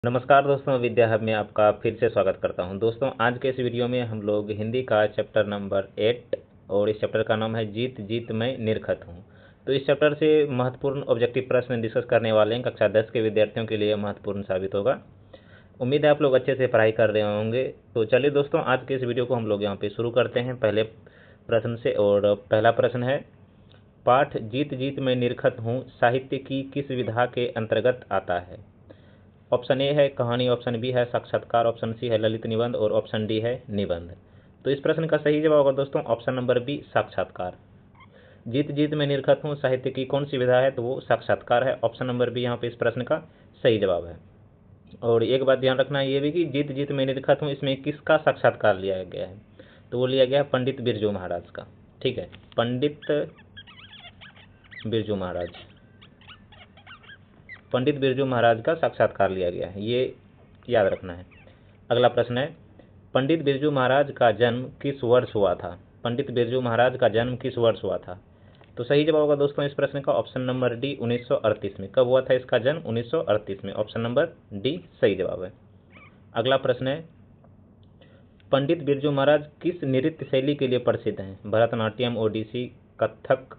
नमस्कार दोस्तों, विद्या हब में आपका फिर से स्वागत करता हूं। दोस्तों, आज के इस वीडियो में हम लोग हिंदी का चैप्टर नंबर 8 और इस चैप्टर का नाम है जीत जीत मैं निरखत हूं। तो इस चैप्टर से महत्वपूर्ण ऑब्जेक्टिव प्रश्न डिस्कस करने वाले हैं। कक्षा 10 के विद्यार्थियों के लिए महत्वपूर्ण साबित होगा। उम्मीद है आप लोग अच्छे से पढ़ाई कर रहे होंगे। तो चलिए दोस्तों, आज के इस वीडियो को हम लोग यहाँ पे शुरू करते हैं पहले प्रश्न से। और पहला प्रश्न है, पाठ जीत जीत मैं निरखत हूँ साहित्य की किस विधा के अंतर्गत आता है? ऑप्शन ए है कहानी, ऑप्शन बी है साक्षात्कार, ऑप्शन सी है ललित निबंध और ऑप्शन डी है निबंध। तो इस प्रश्न का सही जवाब होगा दोस्तों ऑप्शन नंबर बी, साक्षात्कार। जीत जीत में निरखत हूँ साहित्य की कौन सी विधा है? तो वो साक्षात्कार है। ऑप्शन नंबर बी यहाँ पे इस प्रश्न का सही जवाब है। और एक बात ध्यान रखना ये भी कि जीत जीत में निरखत हूँ इसमें किसका साक्षात्कार लिया गया है? तो वो लिया गया पंडित बिरजू महाराज का। ठीक है, पंडित बिरजू महाराज, पंडित बिरजू महाराज का साक्षात्कार लिया गया है, ये याद रखना है। अगला प्रश्न है, पंडित बिरजू महाराज का जन्म किस वर्ष हुआ था? पंडित बिरजू महाराज का जन्म किस वर्ष हुआ था? तो सही जवाब होगा दोस्तों इस प्रश्न का ऑप्शन नंबर डी, 1938 में। कब हुआ था इसका जन्म? 1938 में। ऑप्शन नंबर डी सही जवाब है। अगला प्रश्न है, पंडित बिरजू महाराज किस नृत्य शैली के लिए प्रसिद्ध हैं? भरतनाट्यम, ओडिसी, कथक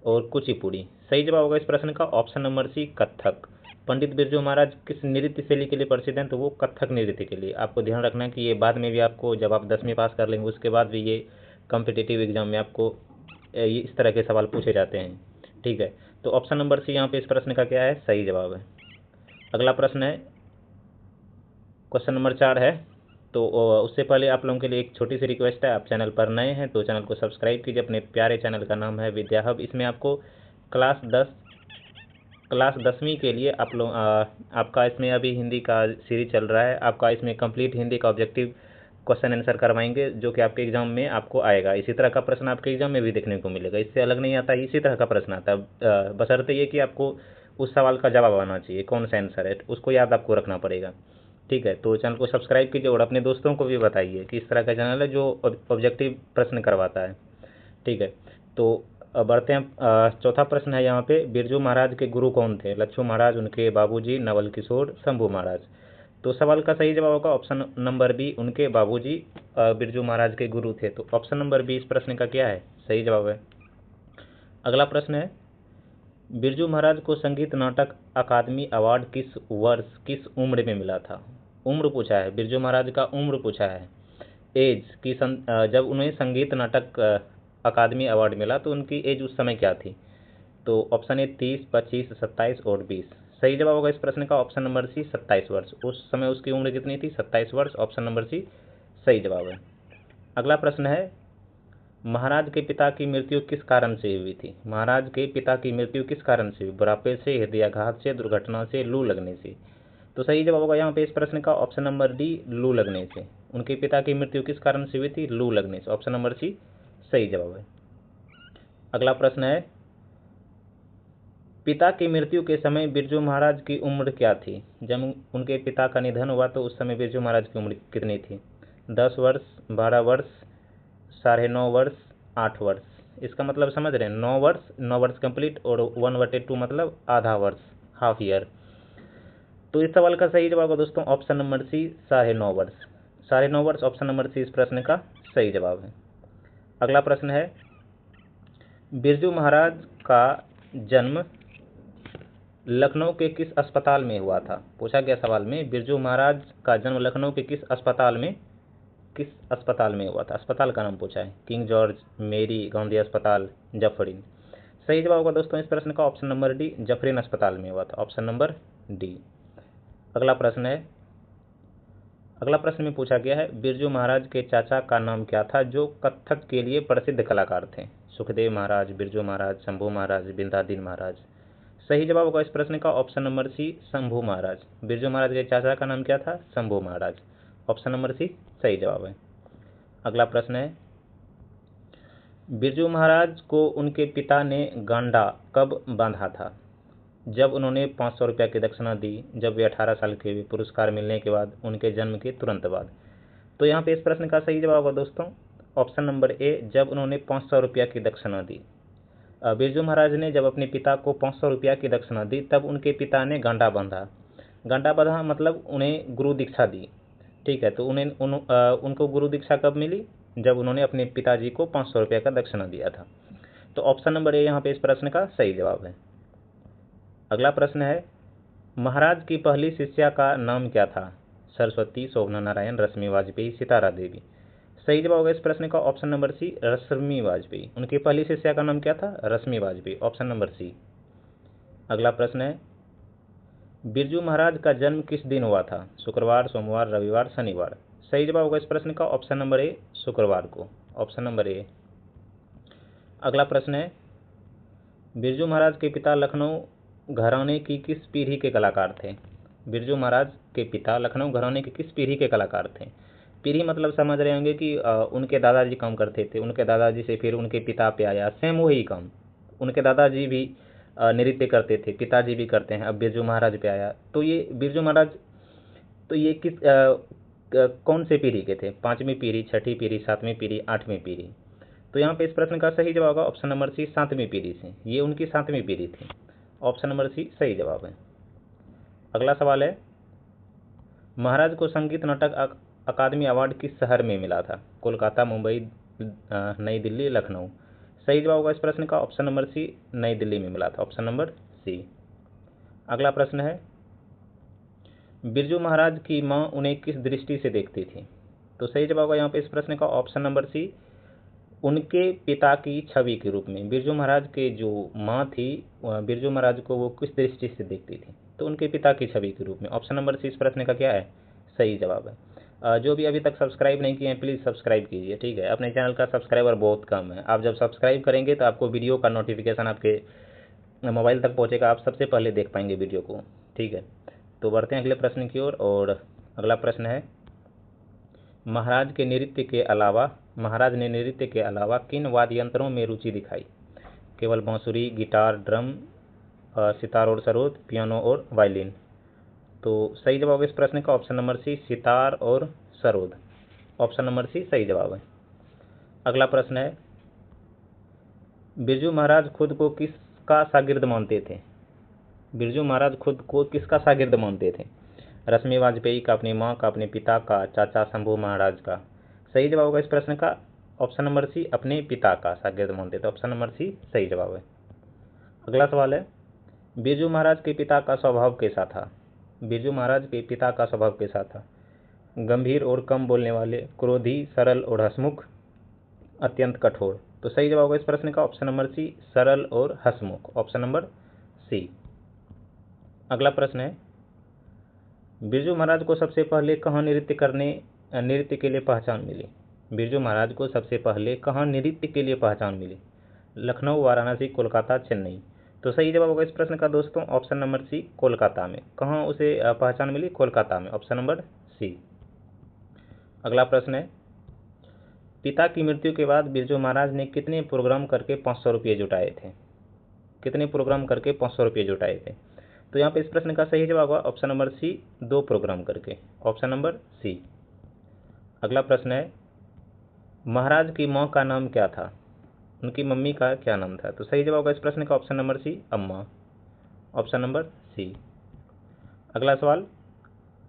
और कुचिपुड़ी। सही जवाब होगा इस प्रश्न का ऑप्शन नंबर सी, कथक। पंडित बिरजू महाराज किस नृत्य शैली के लिए प्रसिद्ध हैं? तो वो कथक नृत्य के लिए। आपको ध्यान रखना है कि ये बाद में भी आपको, जब आप 10वीं पास कर लेंगे उसके बाद भी ये कॉम्पिटिटिव एग्जाम में आपको ये इस तरह के सवाल पूछे जाते हैं। ठीक है, तो ऑप्शन नंबर सी यहाँ पे इस प्रश्न का क्या है? सही जवाब है। अगला प्रश्न है, क्वेश्चन नंबर 4 है। तो उससे पहले आप लोगों के लिए एक छोटी सी रिक्वेस्ट है, आप चैनल पर नए हैं तो चैनल को सब्सक्राइब कीजिए। अपने प्यारे चैनल का नाम है विद्या हब। इसमें आपको क्लास 10वीं के लिए आप लोग आपका इसमें अभी हिंदी का सीरीज चल रहा है। आपका इसमें कंप्लीट हिंदी का ऑब्जेक्टिव क्वेश्चन आंसर करवाएंगे जो कि आपके एग्जाम में आपको आएगा। इसी तरह का प्रश्न आपके एग्जाम में भी देखने को मिलेगा, इससे अलग नहीं आता, इसी तरह का प्रश्न आता है। बशर्ते ये कि आपको उस सवाल का जवाब आना चाहिए, कौन सा आंसर है उसको याद आपको रखना पड़ेगा। ठीक है, तो चैनल को सब्सक्राइब कीजिए और अपने दोस्तों को भी बताइए कि इस तरह का चैनल है जो ऑब्जेक्टिव प्रश्न करवाता है। ठीक है, तो बढ़ते हैं। चौथा प्रश्न है यहाँ पे, बिरजू महाराज के गुरु कौन थे? लच्छू महाराज, उनके बाबूजी, नवल किशोर, शंभू महाराज। तो सवाल का सही जवाब होगा ऑप्शन नंबर बी, उनके बाबूजी बिरजू महाराज के गुरु थे। तो ऑप्शन नंबर बी इस प्रश्न का क्या है? सही जवाब है। अगला प्रश्न है, बिरजू महाराज को संगीत नाटक अकादमी अवार्ड किस वर्ष किस उम्र में मिला था? उम्र पूछा है, बिरजू महाराज का उम्र पूछा है, एज की जब उन्हें संगीत नाटक अकादमी अवार्ड मिला तो उनकी एज उस समय क्या थी? तो ऑप्शन ए 30, 25, 27 और 20। सही जवाब होगा इस प्रश्न का ऑप्शन नंबर सी, 27 वर्ष। उस समय उसकी उम्र कितनी थी? 27 वर्ष। ऑप्शन नंबर सी सही जवाब है। अगला प्रश्न है, महाराज के पिता की मृत्यु किस कारण से हुई थी? महाराज के पिता की मृत्यु किस कारण से हुई? बुढ़ापे से, हृदयाघात से, दुर्घटना से, लू लगने से। तो सही जवाब होगा यहाँ पे इस प्रश्न का ऑप्शन नंबर डी, लू लगने से। उनके पिता की मृत्यु किस कारण से हुई थी? लू लगने से। ऑप्शन नंबर सी सही जवाब है। अगला प्रश्न है, पिता की मृत्यु के समय बिरजू महाराज की उम्र क्या थी? जब उनके पिता का निधन हुआ तो उस समय बिरजू महाराज की उम्र कितनी थी? 10 वर्ष, 12 वर्ष, 9.5 वर्ष, 8 वर्ष। इसका मतलब समझ रहे हैं, 9 वर्ष, 9 वर्ष कंप्लीट और 1/2 मतलब आधा वर्ष, हाफ ईयर। तो इस सवाल का सही जवाब है दोस्तों ऑप्शन नंबर सी, 9.5 वर्ष। 9.5 वर्ष ऑप्शन नंबर सी इस प्रश्न का सही जवाब है। अगला प्रश्न है, बिरजू महाराज का जन्म लखनऊ के किस अस्पताल में हुआ था? पूछा गया सवाल में, बिरजू महाराज का जन्म लखनऊ के किस अस्पताल में हुआ था? अस्पताल का नाम पूछा है, किंग जॉर्ज, मेरी, गांधी अस्पताल, जफरीन। सही जवाब होगा दोस्तों इस प्रश्न का ऑप्शन नंबर डी, जफरीन अस्पताल में हुआ था। Option number D. अगला प्रश्न है, अगला प्रश्न में पूछा गया है, बिरजू महाराज के चाचा का नाम क्या था जो कथक के लिए प्रसिद्ध कलाकार थे? सुखदेव महाराज, बिरजू महाराज, शंभू महाराज, बिंदादीन महाराज। सही जवाब होगा इस प्रश्न का ऑप्शन नंबर सी, शंभू महाराज। बिरजू महाराज के चाचा का नाम क्या था? शंभू महाराज। ऑप्शन नंबर सी सही जवाब है। अगला प्रश्न है, बिरजू महाराज को उनके पिता ने गांडा कब बांधा था? जब उन्होंने 500 रुपया की दक्षिणा दी, जब वे 18 साल के हुए, पुरस्कार मिलने के बाद, उनके जन्म के तुरंत बाद। तो यहाँ पे इस प्रश्न का सही जवाब होगा दोस्तों ऑप्शन नंबर ए, जब उन्होंने 500 रुपया की दक्षिणा दी। बिरजू महाराज ने जब अपने पिता को 500 रुपया की दक्षिणा दी तब उनके पिता ने गांडा बांधा। घंटा बंधा मतलब उन्हें गुरु दीक्षा दी, ठीक है। तो उनको गुरु दीक्षा कब मिली? जब उन्होंने अपने पिताजी को 500 रुपये का दक्षिणा दिया था। तो ऑप्शन नंबर ए यहाँ पे इस प्रश्न का सही जवाब है। अगला प्रश्न है, महाराज की पहली शिष्या का नाम क्या था? सरस्वती, शोभना नारायण, रश्मि वाजपेयी, सितारा देवी। सही जवाब होगा इस प्रश्न का ऑप्शन नंबर सी, रश्मि वाजपेयी। उनकी पहली शिष्या का नाम क्या था? रश्मि वाजपेयी, ऑप्शन नंबर सी। अगला प्रश्न है, बिरजू महाराज का जन्म किस दिन हुआ था? शुक्रवार, सोमवार, रविवार, शनिवार। सही जवाब होगा इस प्रश्न का ऑप्शन नंबर ए, शुक्रवार को, ऑप्शन नंबर ए। अगला प्रश्न है, बिरजू महाराज के पिता लखनऊ घराने की किस पीढ़ी के कलाकार थे? बिरजू महाराज के पिता लखनऊ घराने के किस पीढ़ी के कलाकार थे? पीढ़ी मतलब समझ रहे होंगे कि उनके दादाजी काम करते थे, उनके दादाजी से फिर उनके पिता पे आया, सेम वही काम। उनके दादाजी भी नृत्य करते थे, पिताजी भी करते हैं, अब बिरजू महाराज पे आया। तो ये बिरजू महाराज, तो ये कौन से पीढ़ी के थे? 5वीं पीढ़ी, 6ठी पीढ़ी, 7वीं पीढ़ी, 8वीं पीढ़ी। तो यहाँ पे इस प्रश्न का सही जवाब होगा ऑप्शन नंबर सी, 7वीं पीढ़ी से। ये उनकी 7वीं पीढ़ी थी, ऑप्शन नंबर सी सही जवाब है। अगला सवाल है, महाराज को संगीत नाटक अकादमी अवार्ड किस शहर में मिला था? कोलकाता, मुंबई, नई दिल्ली, लखनऊ। सही जवाब होगा इस प्रश्न का ऑप्शन नंबर सी, नई दिल्ली में मिला था, ऑप्शन नंबर सी। अगला प्रश्न है, बिरजू महाराज की मां उन्हें किस दृष्टि से देखती थी? तो सही जवाब होगा यहाँ पे इस प्रश्न का ऑप्शन नंबर सी, उनके पिता की छवि के रूप में। बिरजू महाराज के जो माँ थी, बिरजू महाराज को वो किस दृष्टि से देखती थी? तो उनके पिता की छवि के रूप में, ऑप्शन नंबर सी इस प्रश्न का क्या है? सही जवाब है। जो भी अभी तक सब्सक्राइब नहीं किए हैं प्लीज़ सब्सक्राइब कीजिए, ठीक है। अपने चैनल का सब्सक्राइबर बहुत कम है, आप जब सब्सक्राइब करेंगे तो आपको वीडियो का नोटिफिकेशन आपके मोबाइल तक पहुँचेगा, आप सबसे पहले देख पाएंगे वीडियो को, ठीक है। तो बढ़ते हैं अगले प्रश्न की ओर। और अगला प्रश्न है, महाराज ने नृत्य के अलावा किन वाद्य यंत्रों में रुचि दिखाई? केवल बांसुरी, गिटार, ड्रम, सितार और सरोद, पियानो और वायलिन। तो सही जवाब इस प्रश्न का ऑप्शन नंबर सी, सितार और सरोद, ऑप्शन नंबर सी सही जवाब है। अगला प्रश्न है, बिरजू महाराज खुद को किसका शागिर्द मानते थे? बिरजू महाराज खुद को किसका शागिर्द मानते थे? रश्मि वाजपेयी का, अपनी माँ का, अपने पिता का, चाचा शंभू महाराज का। सही जवाब होगा इस प्रश्न का ऑप्शन नंबर सी, अपने पिता का शागिर्द मानते थे, ऑप्शन नंबर सी सही जवाब है। अगला सवाल है, बिरजू महाराज के पिता का स्वभाव कैसा था? बिरजू महाराज के पिता का स्वभाव कैसा था? गंभीर और कम बोलने वाले, क्रोधी, सरल और हंसमुख, अत्यंत कठोर। तो सही जवाब होगा इस प्रश्न का ऑप्शन नंबर सी, सरल और हंसमुख, ऑप्शन नंबर सी। अगला प्रश्न है, बिरजू महाराज को सबसे पहले कहाँ नृत्य के लिए पहचान मिली? बिरजू महाराज को सबसे पहले कहाँ नृत्य के लिए पहचान मिली? लखनऊ, वाराणसी, कोलकाता, चेन्नई। तो सही जवाब होगा इस प्रश्न का दोस्तों ऑप्शन नंबर सी, कोलकाता में। कहाँ उसे पहचान मिली? कोलकाता में, ऑप्शन नंबर सी। अगला प्रश्न है, पिता की मृत्यु के बाद बिरजू महाराज ने कितने प्रोग्राम करके 500 रुपये जुटाए थे? कितने प्रोग्राम करके 500 रुपये जुटाए थे? तो यहाँ पे इस प्रश्न का सही जवाब होगा ऑप्शन नंबर सी, 2 प्रोग्राम करके, ऑप्शन नंबर सी। अगला प्रश्न है, महाराज की माँ का नाम क्या था? उनकी मम्मी का क्या नाम था? तो सही जवाब होगा इस प्रश्न का ऑप्शन नंबर सी, अम्मा, ऑप्शन नंबर सी। अगला सवाल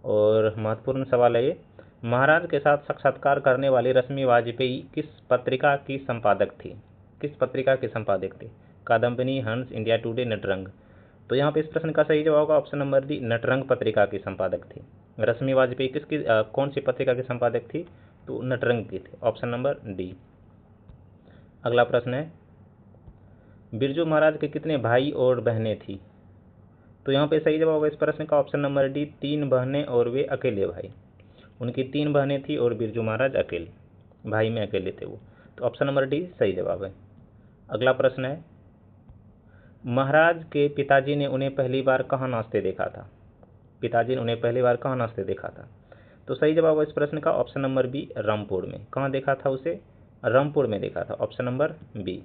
और महत्वपूर्ण सवाल है ये, महाराज के साथ साक्षात्कार करने वाली रश्मि वाजपेयी किस पत्रिका की संपादक थी? किस पत्रिका के संपादक थे? कादम्बिनी, हंस, इंडिया टुडे, नटरंग। तो यहाँ पे इस प्रश्न का सही जवाब होगा ऑप्शन नंबर डी, नटरंग पत्रिका की संपादक थी। रश्मि वाजपेयी कौन सी पत्रिका की संपादक थी? तो नटरंग की थी, ऑप्शन नंबर डी। अगला प्रश्न है, बिरजू महाराज के कितने भाई और बहनें थी? तो यहाँ पे सही जवाब होगा इस प्रश्न का ऑप्शन नंबर डी, 3 बहनें और वे अकेले भाई। उनकी 3 बहनें थी और बिरजू महाराज अकेले, भाई में अकेले थे वो। तो ऑप्शन नंबर डी सही जवाब है। अगला प्रश्न है, महाराज के पिताजी ने उन्हें पहली बार कहाँ नाचते देखा था? पिताजी ने उन्हें पहली बार कहाँ नाचते देखा था? तो सही जवाब है इस प्रश्न का ऑप्शन नंबर बी, रामपुर में। कहाँ देखा था उसे? रामपुर में देखा था, ऑप्शन नंबर बी।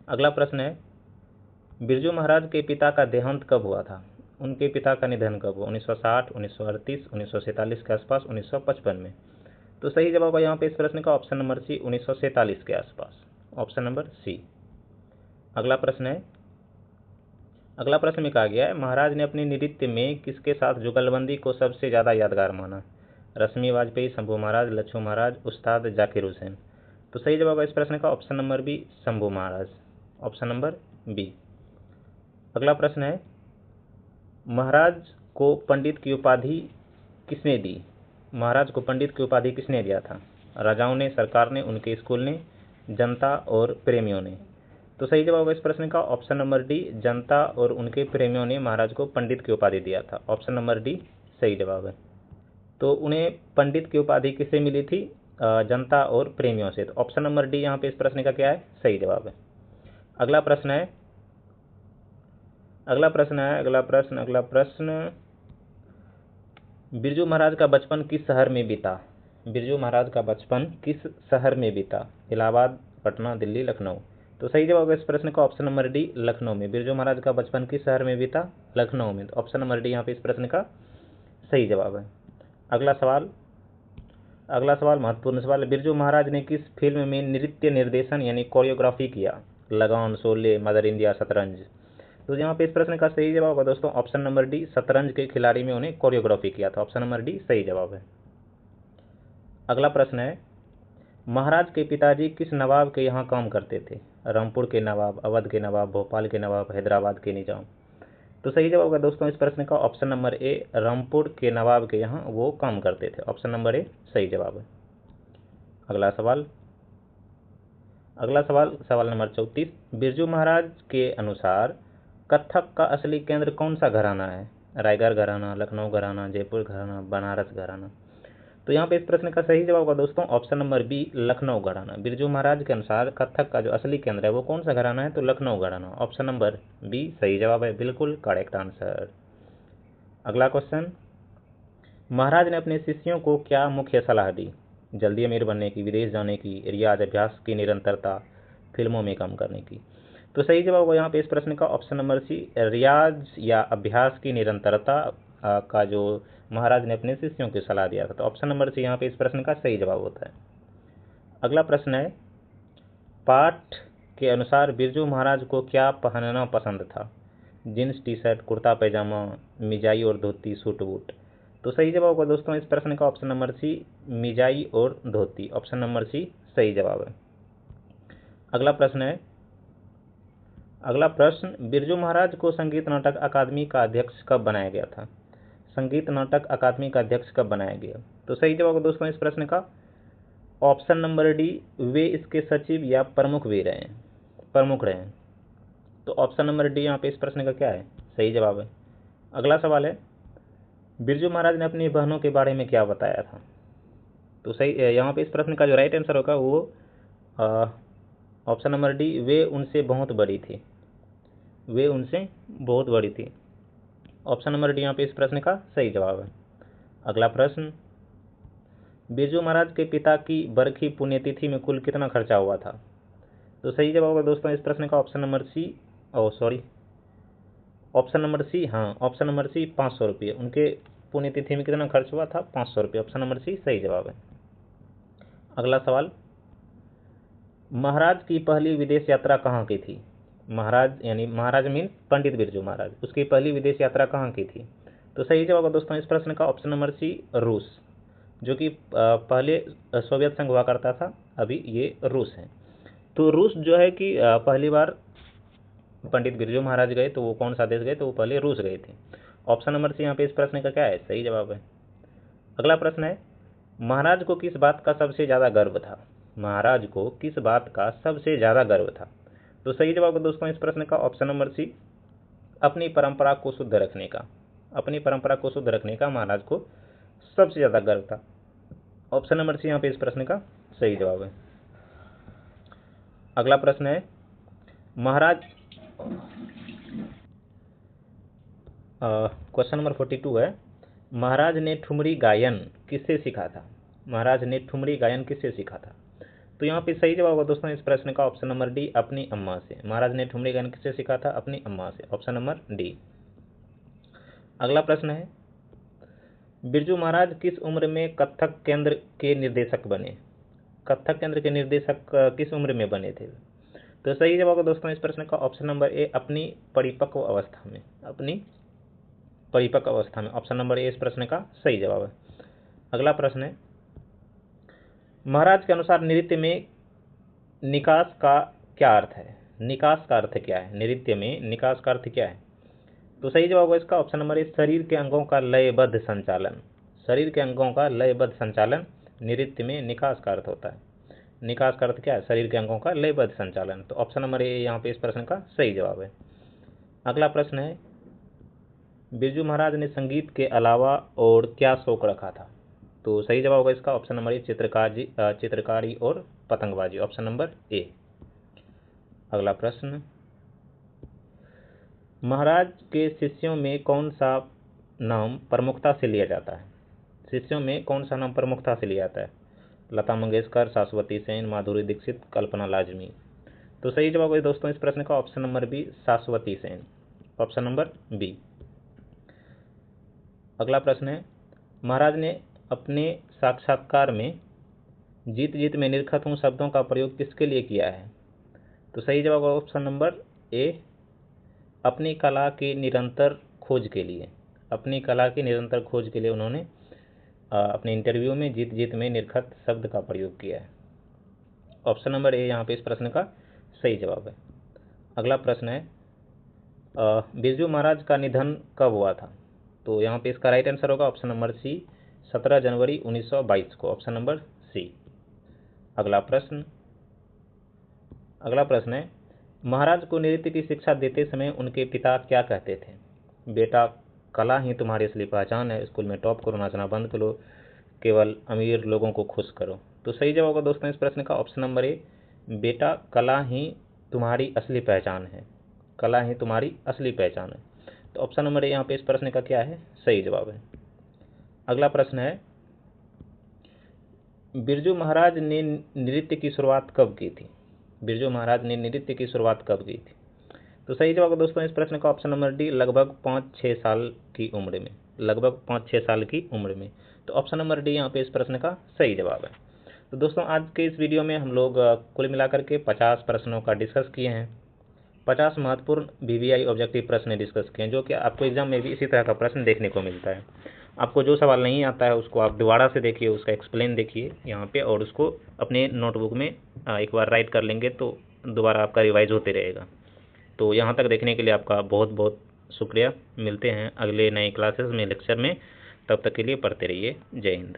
अगला प्रश्न है, बिरजू महाराज के पिता का देहांत कब हुआ था? उनके पिता का निधन कब हुआ? 1960, 1938, 1947 के आसपास, 1955 में। तो सही जवाब है यहाँ पे इस प्रश्न का ऑप्शन नंबर सी, 1947 के आसपास, ऑप्शन नंबर सी। अगला प्रश्न है, अगला प्रश्न में कहा गया है, महाराज ने अपने नृत्य में किसके साथ जुगलबंदी को सबसे ज़्यादा यादगार माना? रश्मि वाजपेयी, शंभू महाराज, लच्छू महाराज, उस्ताद जाकिर हुसैन। तो सही जवाब है इस प्रश्न का ऑप्शन नंबर बी, शंभू महाराज, ऑप्शन नंबर बी। अगला प्रश्न है, महाराज को पंडित की उपाधि किसने दी? महाराज को पंडित की उपाधि किसने दिया था? राजाओं ने, सरकार ने, उनके स्कूल ने, जनता और प्रेमियों ने। तो सही जवाब है इस प्रश्न का ऑप्शन नंबर डी, जनता और उनके प्रेमियों ने महाराज को पंडित की उपाधि दिया था। ऑप्शन नंबर डी सही जवाब है। तो उन्हें पंडित की उपाधि किससे मिली थी? जनता और प्रेमियों से। तो ऑप्शन नंबर डी यहाँ पे इस प्रश्न का क्या है? सही जवाब है। अगला प्रश्न है, अगला प्रश्न, बिरजू महाराज का बचपन किस शहर में बीता? बिरजू महाराज का बचपन किस शहर में बीता? इलाहाबाद, पटना, दिल्ली, लखनऊ। तो सही जवाब है इस प्रश्न का ऑप्शन नंबर डी, लखनऊ में। बिरजू महाराज का बचपन किस शहर में बीता? लखनऊ में। तो ऑप्शन नंबर डी यहाँ पे इस प्रश्न का सही जवाब है। अगला सवाल महत्वपूर्ण सवाल, बिरजू महाराज ने किस फिल्म में नृत्य निर्देशन यानी कोरियोग्राफी किया? लगान, शोले, मदर इंडिया, शतरंज। तो यहाँ पे इस प्रश्न का सही जवाब है दोस्तों ऑप्शन नंबर डी, शतरंज के खिलाड़ी में उन्हें कोरियोग्राफी किया था। ऑप्शन नंबर डी सही जवाब है। अगला प्रश्न है, महाराज के पिताजी किस नवाब के यहाँ काम करते थे? रामपुर के नवाब, अवध के नवाब, भोपाल के नवाब, हैदराबाद के निजाम। तो सही जवाब है दोस्तों इस प्रश्न का ऑप्शन नंबर ए, रामपुर के नवाब के यहाँ वो काम करते थे। ऑप्शन नंबर ए सही जवाब है। अगला सवाल नंबर 34, बिरजू महाराज के अनुसार कथक का असली केंद्र कौन सा घराना है? रायगढ़ घराना, लखनऊ घराना, जयपुर घराना, बनारस घराना। तो यहाँ पे इस प्रश्न का सही जवाब है दोस्तों ऑप्शन नंबर बी, लखनऊ घराना। बिरजू महाराज के अनुसार कथक का जो असली केंद्र है वो कौन सा घराना है? तो लखनऊ घराना। ऑप्शन नंबर बी सही जवाब है, बिल्कुल करेक्ट आंसर। अगला क्वेश्चन, महाराज ने अपने शिष्यों को क्या मुख्य सलाह दी? जल्दी अमीर बनने की, विदेश जाने की, रियाज अभ्यास की निरंतरता, फिल्मों में काम करने की। तो सही जवाब है यहाँ पे इस प्रश्न का ऑप्शन नंबर सी, रियाज या अभ्यास की निरंतरता का जो महाराज ने अपने शिष्यों को सलाह दिया था। तो ऑप्शन नंबर सी यहाँ पे इस प्रश्न का सही जवाब होता है। अगला प्रश्न है, पाठ के अनुसार बिरजू महाराज को क्या पहनना पसंद था? जींस, टी शर्ट, कुर्ता पैजामा, मिजाई और धोती, सूट बूट। तो सही जवाब होगा दोस्तों इस प्रश्न का ऑप्शन नंबर सी, मिजाई और धोती। ऑप्शन नंबर सी सही जवाब है। अगला प्रश्न, बिरजू महाराज को संगीत नाटक अकादमी का अध्यक्ष कब बनाया गया था? संगीत नाटक अकादमी का अध्यक्ष कब बनाया गया? तो सही जवाब है दोस्तों इस प्रश्न का ऑप्शन नंबर डी, वे इसके सचिव या प्रमुख रहे। तो ऑप्शन नंबर डी यहाँ पे इस प्रश्न का क्या है? सही जवाब है। अगला सवाल है, बिरजू महाराज ने अपनी बहनों के बारे में क्या बताया था? तो सही यहाँ पे इस प्रश्न का जो राइट आंसर होगा वो ऑप्शन नंबर डी, वे उनसे बहुत बड़ी थी। ऑप्शन नंबर डी यहाँ पे इस प्रश्न का सही जवाब है। अगला प्रश्न, बिरजू महाराज के पिता की बरखी पुण्यतिथि में कुल कितना खर्चा हुआ था? तो सही जवाब है दोस्तों इस प्रश्न का option number C, option number C 500 रुपये। उनके पुण्यतिथि में कितना खर्च हुआ था? 500 रुपये। ऑप्शन नंबर सी सही जवाब है। अगला सवाल, महाराज की पहली विदेश यात्रा कहाँ की थी? महाराज मीन पंडित बिरजू महाराज, उसकी पहली विदेश यात्रा कहाँ की थी? तो सही जवाब है दोस्तों इस प्रश्न का ऑप्शन नंबर सी, रूस, जो कि पहले सोवियत संघ हुआ करता था, अभी ये रूस है। तो रूस जो है कि पहली बार पंडित बिरजू महाराज गए तो वो कौन सा देश गए? तो वो पहले रूस गए थे। ऑप्शन नंबर सी यहाँ पे इस प्रश्न का क्या है? सही जवाब है। अगला प्रश्न है, महाराज को किस बात का सबसे ज़्यादा गर्व था? महाराज को किस बात का सबसे ज़्यादा गर्व था? तो सही जवाब है दोस्तों इस प्रश्न का ऑप्शन नंबर सी, अपनी परंपरा को शुद्ध रखने का महाराज को सबसे ज़्यादा गर्व था। ऑप्शन नंबर सी यहाँ पे इस प्रश्न का सही जवाब है। अगला प्रश्न है, क्वेश्चन नंबर 42 है, महाराज ने ठुमरी गायन किससे सीखा था? तो यहाँ पे सही जवाब है दोस्तों इस प्रश्न का ऑप्शन नंबर डी, अपनी अम्मा से। महाराज ने ठुमरी गायन किससे सीखा था? अपनी अम्मा से। Option number D. अगला प्रश्न है, बिरजू महाराज किस उम्र में कथक केंद्र के निर्देशक बने? किस उम्र में बने थे? तो सही जवाब है दोस्तों इस प्रश्न का ऑप्शन नंबर ए, अपनी परिपक्व अवस्था में, अपनी परिपक्व अवस्था में। ऑप्शन नंबर ए इस प्रश्न का सही जवाब है। अगला प्रश्न है, महाराज के अनुसार नृत्य में निकास का क्या अर्थ है? निकास का अर्थ क्या है? नृत्य में निकास का अर्थ क्या है? तो सही जवाब है इसका ऑप्शन नंबर ए, शरीर के अंगों का लयबद्ध संचालन। शरीर के अंगों का लयबद्ध संचालन नृत्य में निकास का अर्थ होता है। निकास का अर्थ क्या है? शरीर के अंगों का लयबद्ध संचालन। तो ऑप्शन नंबर ए यहाँ पे इस प्रश्न का सही जवाब है। अगला प्रश्न है, बिरजू महाराज ने संगीत के अलावा और क्या शौक रखा था? तो सही जवाब होगा इसका ऑप्शन नंबर ए, चित्रकारी और पतंगबाजी। Option number A. अगला प्रश्न, महाराज के शिष्यों में कौन सा नाम प्रमुखता से लिया जाता है? शिष्यों में कौन सा नाम प्रमुखता से लिया जाता है? लता मंगेशकर, शाश्वती सेन, माधुरी दीक्षित, कल्पना लाजमी। तो सही जवाब है दोस्तों इस प्रश्न का ऑप्शन नंबर बी, शाश्वती सेन। Option number B. अगला प्रश्न है, महाराज ने अपने साक्षात्कार में जीत जीत में निरखत हूँ शब्दों का प्रयोग किसके लिए किया है? तो सही जवाब है ऑप्शन नंबर ए, अपनी कला की निरंतर खोज के लिए। अपनी कला की निरंतर खोज के लिए उन्होंने अपने इंटरव्यू में जीत जीत में निरखत शब्द का प्रयोग किया है। ऑप्शन नंबर ए यहाँ पे इस प्रश्न का सही जवाब है। अगला प्रश्न है, बिरजू महाराज का निधन कब हुआ था? तो यहाँ पे इसका राइट आंसर होगा ऑप्शन नंबर सी, 17 जनवरी 1922 को। Option number C. अगला प्रश्न है, महाराज को नृत्य की शिक्षा देते समय उनके पिता क्या कहते थे? बेटा, कला ही तुम्हारी असली पहचान है, स्कूल में टॉप करो, नाचना बंद करो, केवल अमीर लोगों को खुश करो। तो सही जवाब होगा दोस्तों इस प्रश्न का ऑप्शन नंबर ए, बेटा कला ही तुम्हारी असली पहचान है। कला ही तुम्हारी असली पहचान है। तो ऑप्शन नंबर ए यहाँ पे इस प्रश्न का क्या है? सही जवाब है। अगला प्रश्न है, बिरजू महाराज ने नृत्य की शुरुआत कब की थी? बिरजू महाराज ने नृत्य की शुरुआत कब की थी? तो सही जवाब है दोस्तों इस प्रश्न का ऑप्शन नंबर डी, लगभग 5-6 साल की उम्र में। लगभग 5-6 साल की उम्र में। तो ऑप्शन नंबर डी यहाँ पे इस प्रश्न का सही जवाब है। तो दोस्तों आज के इस वीडियो में हम लोग कुल मिलाकर के 50 प्रश्नों का डिस्कस किए हैं। 50 महत्वपूर्ण बीबीआई ऑब्जेक्टिव प्रश्न डिस्कस किए हैं, जो कि आपको एग्जाम में भी इसी तरह का प्रश्न देखने को मिलता है। आपको जो सवाल नहीं आता है उसको आप दोबारा से देखिए, उसका एक्सप्लेन देखिए यहाँ पे, और उसको अपने नोटबुक में एक बार राइट कर लेंगे तो दोबारा आपका रिवाइज होते रहेगा। तो यहाँ तक देखने के लिए आपका बहुत बहुत शुक्रिया। मिलते हैं अगले नए क्लासेस में, लेक्चर में। तब तक के लिए पढ़ते रहिए। जय हिंद।